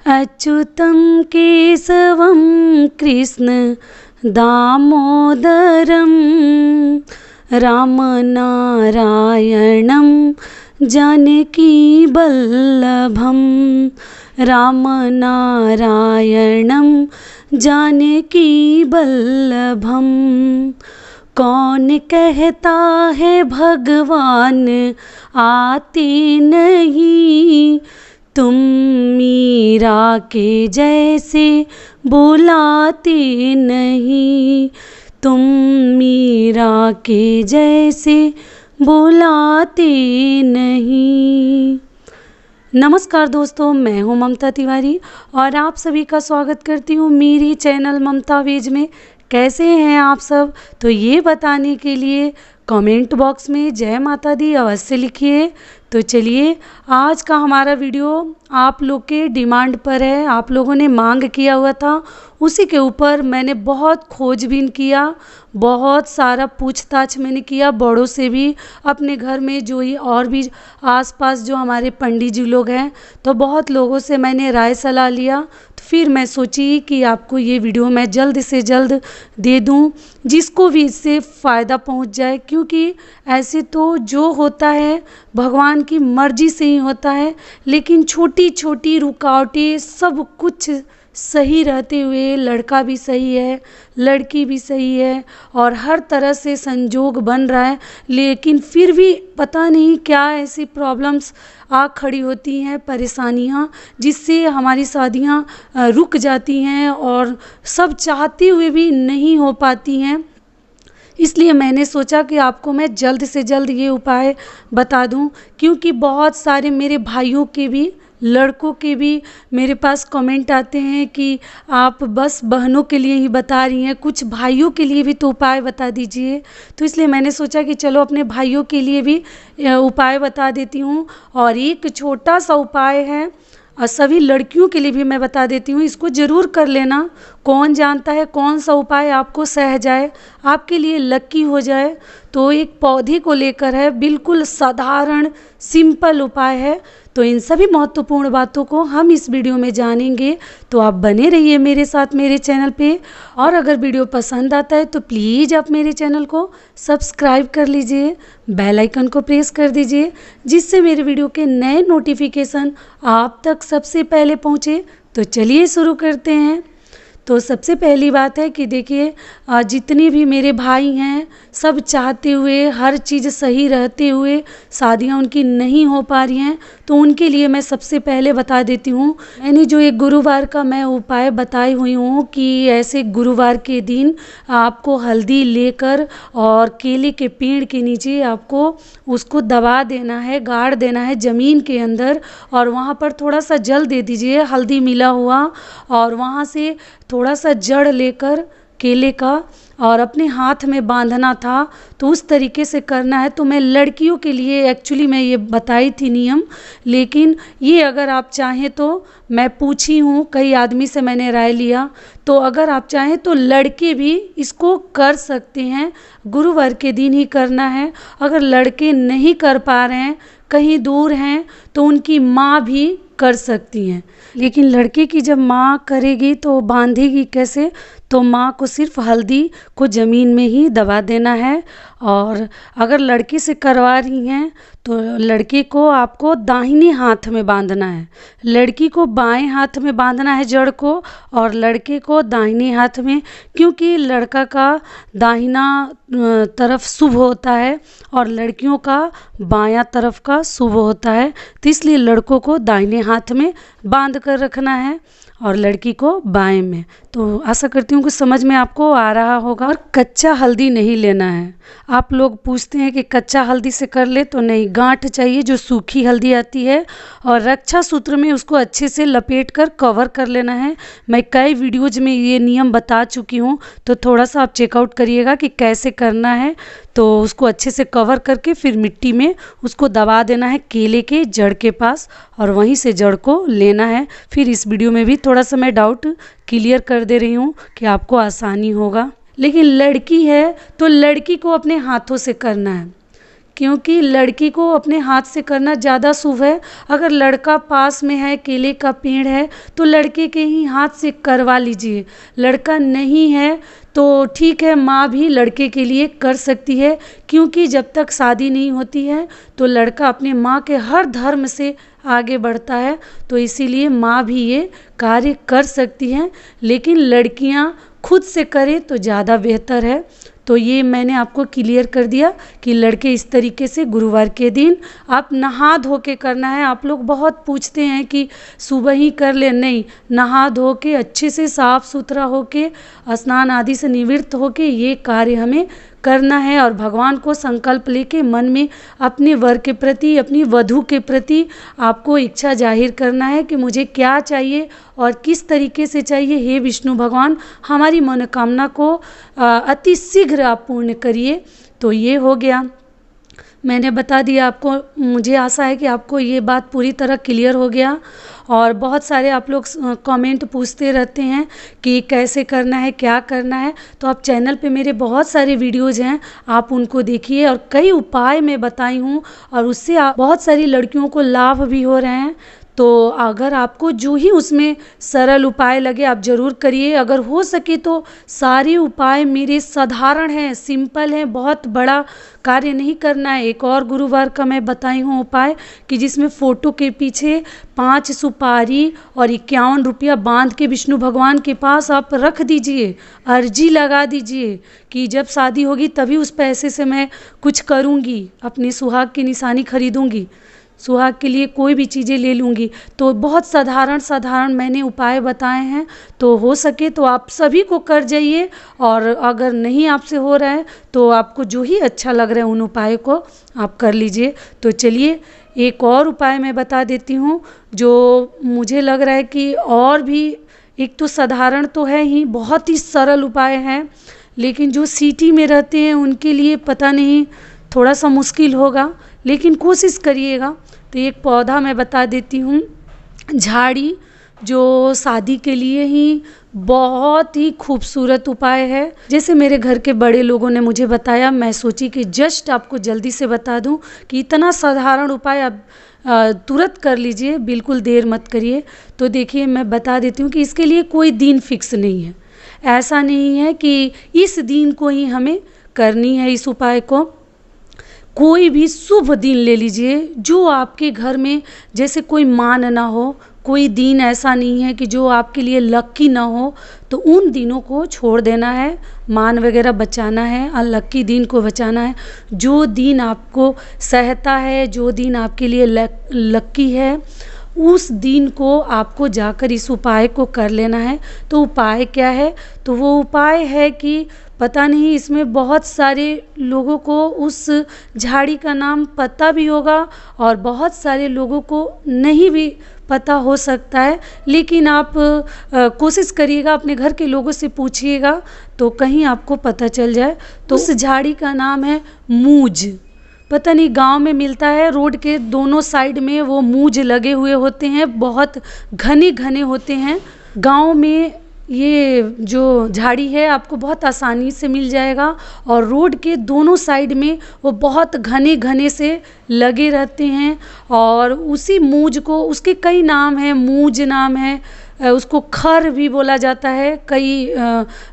अच्युतं केशवं कृष्ण दामोदरं रामनारायणं जानकीवल्लभं रामनारायणं जानकीवल्लभं। कौन कहता है भगवान आते नहीं, तुम मीरा के जैसे बुलाते नहीं, तुम मीरा के जैसे बुलाते नहीं। नमस्कार दोस्तों, मैं हूं ममता तिवारी और आप सभी का स्वागत करती हूं मेरी चैनल ममता वेज में। कैसे हैं आप सब? तो ये बताने के लिए कमेंट बॉक्स में जय माता दी अवश्य लिखिए। तो चलिए, आज का हमारा वीडियो आप लोग के डिमांड पर है, आप लोगों ने मांग किया हुआ था, उसी के ऊपर मैंने बहुत खोजबीन किया, बहुत सारा पूछताछ मैंने किया बड़ों से भी, अपने घर में जो ही और भी आसपास जो हमारे पंडित जी लोग हैं, तो बहुत लोगों से मैंने राय सलाह लिया। तो फिर मैं सोची कि आपको ये वीडियो मैं जल्द से जल्द दे दूं, जिसको भी इससे फ़ायदा पहुंच जाए, क्योंकि ऐसे तो जो होता है भगवान की मर्जी से ही होता है, लेकिन छोटी छोटी रुकावटें सब कुछ सही रहते हुए लड़का भी सही है, लड़की भी सही है और हर तरह से संजोग बन रहा है, लेकिन फिर भी पता नहीं क्या ऐसी प्रॉब्लम्स आ खड़ी होती हैं, परेशानियां, जिससे हमारी शादियां रुक जाती हैं और सब चाहते हुए भी नहीं हो पाती हैं। इसलिए मैंने सोचा कि आपको मैं जल्द से जल्द ये उपाय बता दूं, क्योंकि बहुत सारे मेरे भाइयों के भी, लड़कों के भी मेरे पास कमेंट आते हैं कि आप बस बहनों के लिए ही बता रही हैं, कुछ भाइयों के लिए भी तो उपाय बता दीजिए। तो इसलिए मैंने सोचा कि चलो अपने भाइयों के लिए भी उपाय बता देती हूँ। और एक छोटा सा उपाय है और सभी लड़कियों के लिए भी मैं बता देती हूँ, इसको ज़रूर कर लेना। कौन जानता है कौन सा उपाय आपको सह जाए, आपके लिए लक्की हो जाए। तो एक पौधे को लेकर है, बिल्कुल साधारण सिंपल उपाय है। तो इन सभी महत्वपूर्ण बातों को हम इस वीडियो में जानेंगे, तो आप बने रहिए मेरे साथ मेरे चैनल पे। और अगर वीडियो पसंद आता है तो प्लीज़ आप मेरे चैनल को सब्सक्राइब कर लीजिए, बेल आइकन को प्रेस कर दीजिए, जिससे मेरे वीडियो के नए नोटिफिकेशन आप तक सबसे पहले पहुँचे। तो चलिए शुरू करते हैं। तो सबसे पहली बात है कि देखिए, जितने भी मेरे भाई हैं, सब चाहते हुए हर चीज़ सही रहते हुए शादियां उनकी नहीं हो पा रही हैं, तो उनके लिए मैं सबसे पहले बता देती हूँ। मैंने जो एक गुरुवार का मैं उपाय बताई हुई हूँ कि ऐसे गुरुवार के दिन आपको हल्दी लेकर और केले के पेड़ के नीचे आपको उसको दबा देना है, गाड़ देना है ज़मीन के अंदर, और वहाँ पर थोड़ा सा जल दे दीजिए हल्दी मिला हुआ, और वहाँ से थोड़ा सा जड़ लेकर केले का और अपने हाथ में बांधना था। तो उस तरीके से करना है। तो मैं लड़कियों के लिए एक्चुअली मैं ये बताई थी नियम, लेकिन ये अगर आप चाहें तो मैं पूछी हूँ, कई आदमी से मैंने राय लिया, तो अगर आप चाहें तो लड़के भी इसको कर सकते हैं। गुरुवार के दिन ही करना है। अगर लड़के नहीं कर पा रहे हैं, कहीं दूर हैं, तो उनकी माँ भी कर सकती हैं। लेकिन लड़के की जब माँ करेगी तो बांधेगी कैसे? तो माँ को सिर्फ हल्दी को ज़मीन में ही दबा देना है। और अगर लड़के से करवा रही हैं तो लड़के को आपको दाहिने हाथ में बांधना है, लड़की को बाएं हाथ में बांधना है जड़ को, और लड़के को दाहिने हाथ में, क्योंकि लड़का का दाहिना तरफ शुभ होता है और लड़कियों का बायां तरफ का शुभ होता है। तो इसलिए लड़कों को दाहिने हाथ में बांध कर रखना है और लड़की को बाएं में। तो आशा करती हूँ कि समझ में आपको आ रहा होगा। और कच्चा हल्दी नहीं लेना है। आप लोग पूछते हैं कि कच्चा हल्दी से कर ले, तो नहीं, गांठ चाहिए जो सूखी हल्दी आती है, और रक्षा सूत्र में उसको अच्छे से लपेट कर कवर कर लेना है। मैं कई वीडियोज में ये नियम बता चुकी हूँ, तो थोड़ा सा आप चेकआउट करिएगा कि कैसे करना है। तो उसको अच्छे से कवर करके फिर मिट्टी में उसको दबा देना है केले के जड़ के पास, और वहीं से जड़ को लेना है। फिर इस वीडियो में भी थोड़ा सा मैं डाउट क्लियर कर दे रही हूँ कि आपको आसानी होगा। लेकिन लड़की है तो लड़की को अपने हाथों से करना है, क्योंकि लड़की को अपने हाथ से करना ज़्यादा शुभ है। अगर लड़का पास में है, केले का पेड़ है, तो लड़के के ही हाथ से करवा लीजिए। लड़का नहीं है तो ठीक है, माँ भी लड़के के लिए कर सकती है, क्योंकि जब तक शादी नहीं होती है तो लड़का अपने माँ के हर धर्म से आगे बढ़ता है। तो इसीलिए माँ भी ये कार्य कर सकती हैं, लेकिन लड़कियाँ खुद से करें तो ज़्यादा बेहतर है। तो ये मैंने आपको क्लियर कर दिया कि लड़के इस तरीके से गुरुवार के दिन आप नहा धो के करना है। आप लोग बहुत पूछते हैं कि सुबह ही कर ले, नहीं, नहा धो के अच्छे से साफ सुथरा होके स्नान आदि से निवृत्त होके ये कार्य हमें करना है। और भगवान को संकल्प लेके मन में अपने वर के प्रति, अपनी वधू के प्रति आपको इच्छा जाहिर करना है कि मुझे क्या चाहिए और किस तरीके से चाहिए। हे विष्णु भगवान, हमारी मनोकामना को अति शीघ्र आप पूर्ण करिए। तो ये हो गया, मैंने बता दिया आपको। मुझे आशा है कि आपको ये बात पूरी तरह क्लियर हो गया। और बहुत सारे आप लोग कमेंट पूछते रहते हैं कि कैसे करना है, क्या करना है। तो आप चैनल पे मेरे बहुत सारे वीडियोज़ हैं, आप उनको देखिए। और कई उपाय मैं बताई हूँ और उससे बहुत सारी लड़कियों को लाभ भी हो रहे हैं। तो अगर आपको जो ही उसमें सरल उपाय लगे आप ज़रूर करिए। अगर हो सके तो सारे उपाय मेरे साधारण हैं, सिंपल हैं, बहुत बड़ा कार्य नहीं करना है। एक और गुरुवार का मैं बताई हूँ उपाय कि जिसमें फ़ोटो के पीछे 5 सुपारी और 51 रुपया बांध के विष्णु भगवान के पास आप रख दीजिए, अर्जी लगा दीजिए कि जब शादी होगी तभी उस पैसे से मैं कुछ करूँगी, अपने सुहाग की निशानी खरीदूँगी, सुहाग के लिए कोई भी चीज़ें ले लूँगी। तो बहुत साधारण मैंने उपाय बताए हैं। तो हो सके तो आप सभी को कर जाइए, और अगर नहीं आपसे हो रहा है तो आपको जो ही अच्छा लग रहा है उन उपाय को आप कर लीजिए। तो चलिए एक और उपाय मैं बता देती हूँ जो मुझे लग रहा है कि और भी, एक तो साधारण तो है ही, बहुत ही सरल उपाय है, लेकिन जो सिटी में रहते हैं उनके लिए पता नहीं थोड़ा सा मुश्किल होगा, लेकिन कोशिश करिएगा। तो एक पौधा मैं बता देती हूँ, झाड़ी, जो शादी के लिए ही बहुत ही खूबसूरत उपाय है। जैसे मेरे घर के बड़े लोगों ने मुझे बताया, मैं सोची कि जस्ट आपको जल्दी से बता दूं कि इतना साधारण उपाय आप तुरंत कर लीजिए, बिल्कुल देर मत करिए। तो देखिए मैं बता देती हूँ कि इसके लिए कोई दिन फिक्स नहीं है। ऐसा नहीं है कि इस दिन को ही हमें करनी है इस उपाय को। कोई भी शुभ दिन ले लीजिए जो आपके घर में, जैसे कोई मान ना हो, कोई दिन ऐसा नहीं है कि जो आपके लिए लक्की ना हो, तो उन दिनों को छोड़ देना है, मान वगैरह बचाना है, अनलक्की दिन को बचाना है। जो दिन आपको सहता है, जो दिन आपके लिए लक्की है, उस दिन को आपको जाकर इस उपाय को कर लेना है। तो उपाय क्या है? तो वो उपाय है कि पता नहीं, इसमें बहुत सारे लोगों को उस झाड़ी का नाम पता भी होगा और बहुत सारे लोगों को नहीं भी पता हो सकता है, लेकिन आप कोशिश करिएगा, अपने घर के लोगों से पूछिएगा तो कहीं आपको पता चल जाए। तो उस झाड़ी का नाम है मूज। पता नहीं गांव में मिलता है, रोड के दोनों साइड में वो मूज लगे हुए होते हैं, बहुत घने घने होते हैं। गांव में ये जो झाड़ी है आपको बहुत आसानी से मिल जाएगा, और रोड के दोनों साइड में वो बहुत घने घने से लगे रहते हैं। और उसी मूज को, उसके कई नाम हैं, मूज नाम है, उसको खर भी बोला जाता है, कई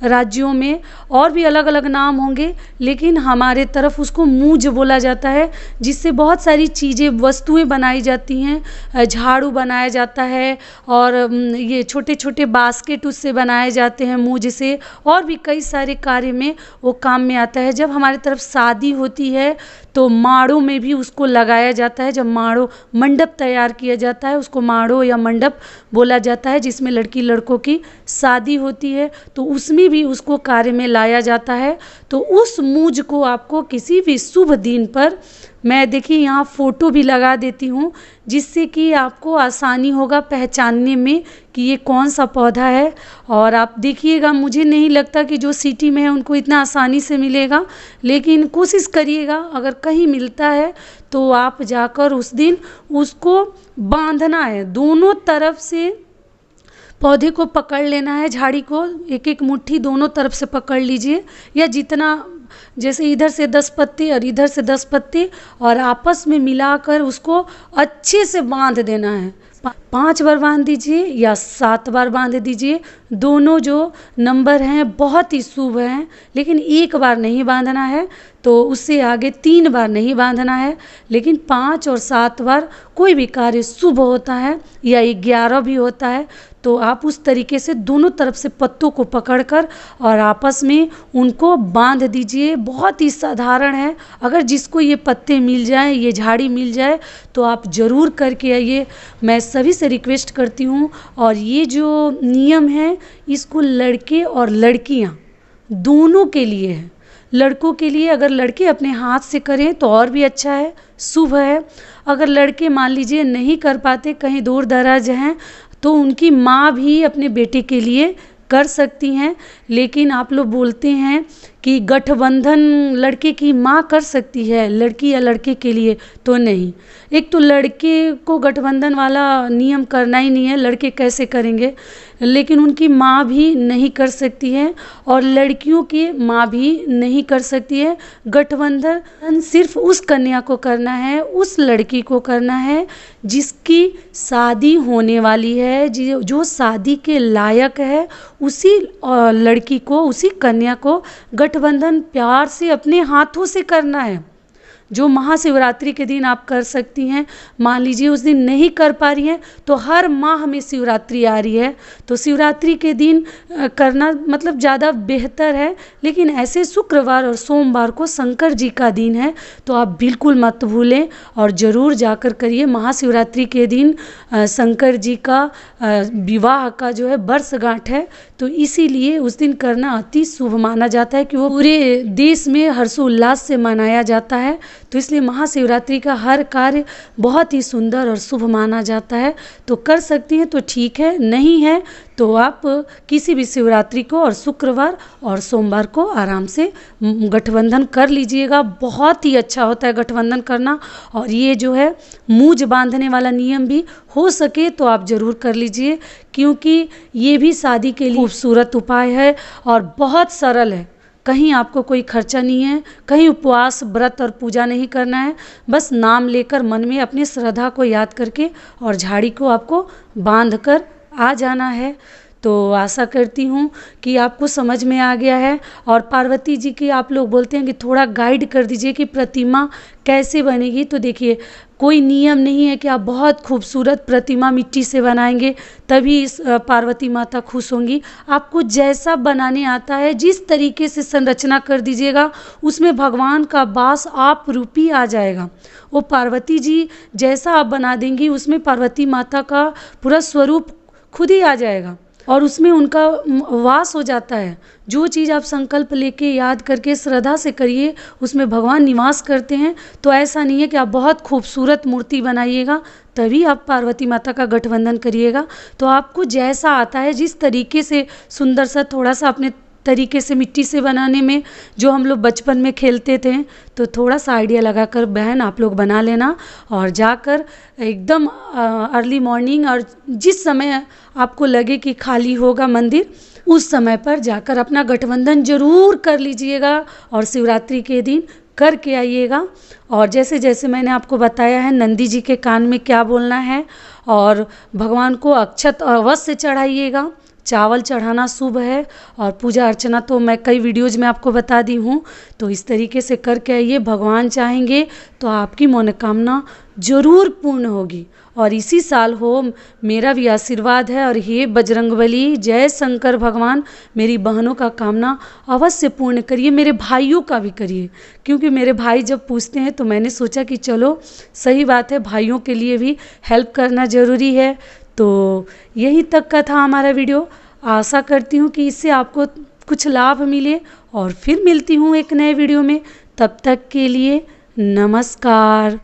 राज्यों में और भी अलग अलग नाम होंगे, लेकिन हमारे तरफ उसको मूज बोला जाता है, जिससे बहुत सारी चीज़ें, वस्तुएं बनाई जाती हैं। झाड़ू बनाया जाता है, और ये छोटे छोटे बास्केट उससे बनाए जाते हैं मूज से, और भी कई सारे कार्य में वो काम में आता है। जब हमारे तरफ शादी होती है तो माड़ों में भी उसको लगाया जाता है। जब माड़ो, मंडप तैयार किया जाता है, उसको माड़ो या मंडप बोला जाता है, जिसमें लड़की लड़कों की शादी होती है, तो उसमें भी उसको कार्य में लाया जाता है। तो उस मूज को आपको किसी भी शुभ दिन पर, मैं देखिए यहाँ फ़ोटो भी लगा देती हूँ, जिससे कि आपको आसानी होगा पहचानने में कि ये कौन सा पौधा है। और आप देखिएगा, मुझे नहीं लगता कि जो सिटी में है उनको इतना आसानी से मिलेगा, लेकिन कोशिश करिएगा, अगर कहीं मिलता है तो आप जाकर उस दिन उसको बांधना है, दोनों तरफ से पौधे को पकड़ लेना है, झाड़ी को एक एक मुट्ठी दोनों तरफ से पकड़ लीजिए, या जितना जैसे इधर से 10 पत्ते और इधर से 10 पत्ते और आपस में मिलाकर उसको अच्छे से बांध देना है। 5 बार बांध दीजिए या 7 बार बांध दीजिए, दोनों जो नंबर हैं बहुत ही शुभ हैं, लेकिन 1 बार नहीं बांधना है, तो उससे आगे 3 बार नहीं बांधना है, लेकिन 5 और 7 बार कोई भी कार्य शुभ होता है या 11 भी होता है, तो आप उस तरीके से दोनों तरफ से पत्तों को पकड़कर और आपस में उनको बांध दीजिए। बहुत ही साधारण है, अगर जिसको ये पत्ते मिल जाएं, ये झाड़ी मिल जाए तो आप ज़रूर करके आइए। मैं सभी से रिक्वेस्ट करती हूँ। और ये जो नियम है इसको लड़के और लड़कियाँ दोनों के लिए है। लड़कों के लिए अगर लड़के अपने हाथ से करें तो और भी अच्छा है, शुभ है। अगर लड़के मान लीजिए नहीं कर पाते, कहीं दूर दराज हैं, तो उनकी माँ भी अपने बेटे के लिए कर सकती हैं। लेकिन आप लोग बोलते हैं कि गठबंधन लड़के की माँ कर सकती है लड़की या लड़के के लिए, तो नहीं। एक तो लड़के को गठबंधन वाला नियम करना ही नहीं है, लड़के कैसे करेंगे, लेकिन उनकी माँ भी नहीं कर सकती है और लड़कियों की माँ भी नहीं कर सकती है। गठबंधन सिर्फ उस कन्या को करना है, उस लड़की को करना है जिसकी शादी होने वाली है, जो शादी के लायक है, उसी लड़की को, उसी कन्या को गठबंधन प्यार से अपने हाथों से करना है। जो महाशिवरात्रि के दिन आप कर सकती हैं। मान लीजिए उस दिन नहीं कर पा रही हैं तो हर माह में शिवरात्रि आ रही है, तो शिवरात्रि के दिन करना मतलब ज़्यादा बेहतर है। लेकिन ऐसे शुक्रवार और सोमवार को शंकर जी का दिन है, तो आप बिल्कुल मत भूलें और ज़रूर जाकर करिए। महाशिवरात्रि के दिन शंकर जी का विवाह का जो है वर्षगांठ है, तो इसीलिए उस दिन करना अति शुभ माना जाता है कि वो पूरे देश में हर्षोल्लास से मनाया जाता है। तो इसलिए महाशिवरात्रि का हर कार्य बहुत ही सुंदर और शुभ माना जाता है। तो कर सकती हैं तो ठीक है, नहीं है तो आप किसी भी शिवरात्रि को और शुक्रवार और सोमवार को आराम से गठबंधन कर लीजिएगा। बहुत ही अच्छा होता है गठबंधन करना। और ये जो है मूंज बांधने वाला नियम भी हो सके तो आप ज़रूर कर लीजिए, क्योंकि ये भी शादी के लिए खूबसूरत उपाय है और बहुत सरल है। कहीं आपको कोई खर्चा नहीं है, कहीं उपवास व्रत और पूजा नहीं करना है, बस नाम लेकर मन में अपनी श्रद्धा को याद करके और झाड़ी को आपको बांध कर आ जाना है। तो आशा करती हूँ कि आपको समझ में आ गया है। और पार्वती जी की आप लोग बोलते हैं कि थोड़ा गाइड कर दीजिए कि प्रतिमा कैसे बनेगी। तो देखिए, कोई नियम नहीं है कि आप बहुत खूबसूरत प्रतिमा मिट्टी से बनाएंगे तभी इस पार्वती माता खुश होंगी। आपको जैसा बनाने आता है, जिस तरीके से संरचना कर दीजिएगा, उसमें भगवान का वास आप रूपी आ जाएगा। वो पार्वती जी जैसा आप बना देंगी, उसमें पार्वती माता का पूरा स्वरूप खुद ही आ जाएगा और उसमें उनका वास हो जाता है। जो चीज़ आप संकल्प लेके याद करके श्रद्धा से करिए, उसमें भगवान निवास करते हैं। तो ऐसा नहीं है कि आप बहुत खूबसूरत मूर्ति बनाइएगा तभी आप पार्वती माता का गठबंधन करिएगा। तो आपको जैसा आता है, जिस तरीके से सुंदर सा थोड़ा सा अपने तरीके से मिट्टी से बनाने में जो हम लोग बचपन में खेलते थे, तो थोड़ा सा आइडिया लगाकर बहन आप लोग बना लेना और जाकर एकदम अर्ली मॉर्निंग और जिस समय आपको लगे कि खाली होगा मंदिर, उस समय पर जाकर अपना गठबंधन जरूर कर लीजिएगा और शिवरात्रि के दिन करके आइएगा। और जैसे जैसे मैंने आपको बताया है, नंदी जी के कान में क्या बोलना है और भगवान को अक्षत अवश्य चढ़ाइएगा। चावल चढ़ाना शुभ है और पूजा अर्चना तो मैं कई वीडियोज में आपको बता दी हूँ। तो इस तरीके से करके आइए, भगवान चाहेंगे तो आपकी मनोकामना जरूर पूर्ण होगी। और इसी साल हो, मेरा भी आशीर्वाद है। और हे बजरंगबली, जय शंकर भगवान, मेरी बहनों का कामना अवश्य पूर्ण करिए, मेरे भाइयों का भी करिए, क्योंकि मेरे भाई जब पूछते हैं तो मैंने सोचा कि चलो सही बात है, भाइयों के लिए भी हेल्प करना ज़रूरी है। तो यही तक का था हमारा वीडियो। आशा करती हूँ कि इससे आपको कुछ लाभ मिले और फिर मिलती हूँ एक नए वीडियो में। तब तक के लिए नमस्कार।